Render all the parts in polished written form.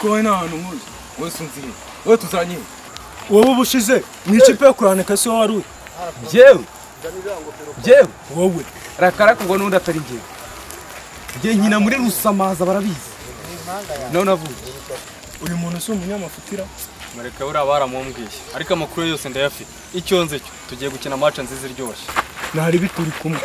Wowe nta hantu nkuzi wowe sinzire wowe tuzanye wowe ubushize mu ikipe yo kuranika se wari uri jewe wowe rakaraka ngo nundi atari jewe je nyina muri rusamaza barabizi naho navuye uyu muntu si umunyamafutira mareka uri abaramumbwiye ariko amakuru yose ndayafite icyo nze cyo tugiye gukina match nziza iryoshye nari bituri kumwe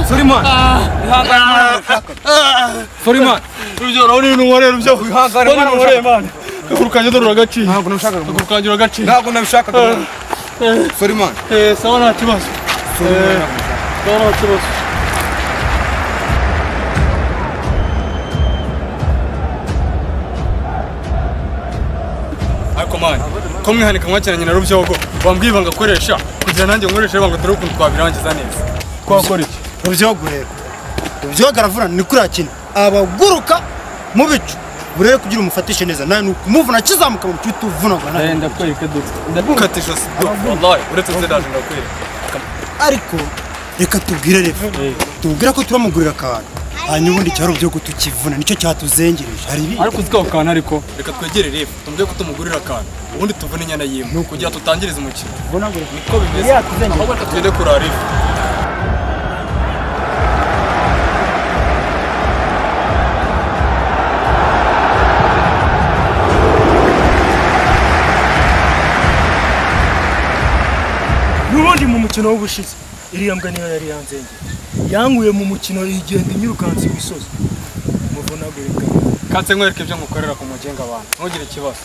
Sorry man. Sorry man. Ujya rauni n'umware rubyo. Ihangane man. Kurukanye dorura gaci. Ntabwo nashaka. Kurukanye gaci. Ntabwo nabishaka. Sorry man. Sawa nta kibazo. Sawa nta kibazo. Ariko man, ko mwihanika mwakiranye na rubyo go. Bambwiye ngakoresha kugira nanjye nkoreshe banga dore ukuntu twabirangiza neza. Kwakora iki? Rubyogo rero. Rubyogo aravuna ni kuri akina. Abaguruka mu bicu. Burere kugira umufatishe neza nawe kumuvuna kizamuka mu cyutu uvunagwa na. Ndakwereka dutse. Ndabukatisha sido. Wallahi uretse ndaje ndakwereka. Ariko reka tubwire refu. Tubwira ko turamugurira akantu. Hanyuma ubundi cyaro byo kutukivuna nicyo cyatuzengereje. Hari ibi. Ariko uzikaho kana ariko reka twegere refu. Tumbye ko tumugurira akantu. Ubundi tuvune inyana yimwe kugira tutangirize umukino. Ubonagura niko bimeze. Ahubwo twende kuri refu. Nubundi mu mukino w'ubushize iriya mbwa niyo yari yanzenge yanguye mu mukino igenda inyirukansi imisozi muvunagurika katse nkwereke ibyo mukorera ku mugenga abantu ntugire ikibazo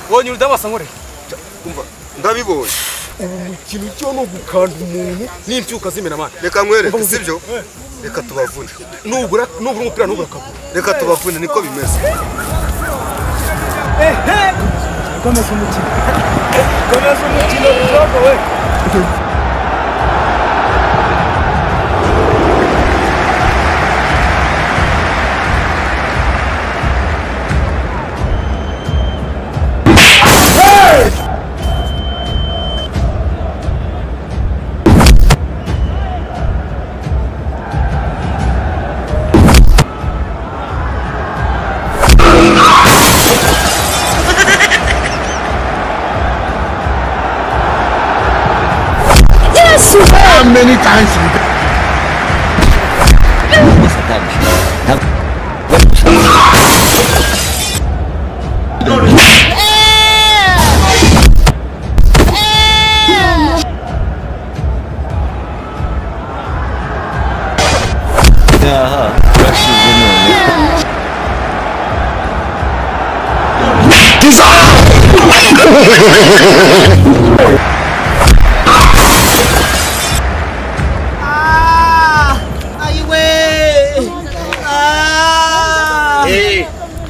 wonye udabasa nkore umva ndabibonye ikintu cyo no gukanda umuntu n'imbyuka zimena amana reka nkwereke sibyo reka tubavune nubura umupira nubura kabura reka tubavune niko bimeze komeza umukino ujogo we How many times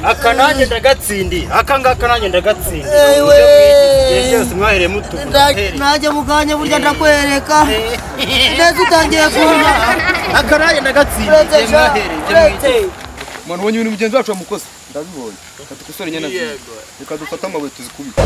akananye ndagatsindi akangaka nanye ndagatsindi cyose mwahere mutu naje muganye burya ndakwereka neza utangiye kuba akananye ndagatsindi mwahere mwana wonye ibintu mugenzi wacu wamukoze ndabibonye katukosore nyana reka dufata amabuye tuzikubita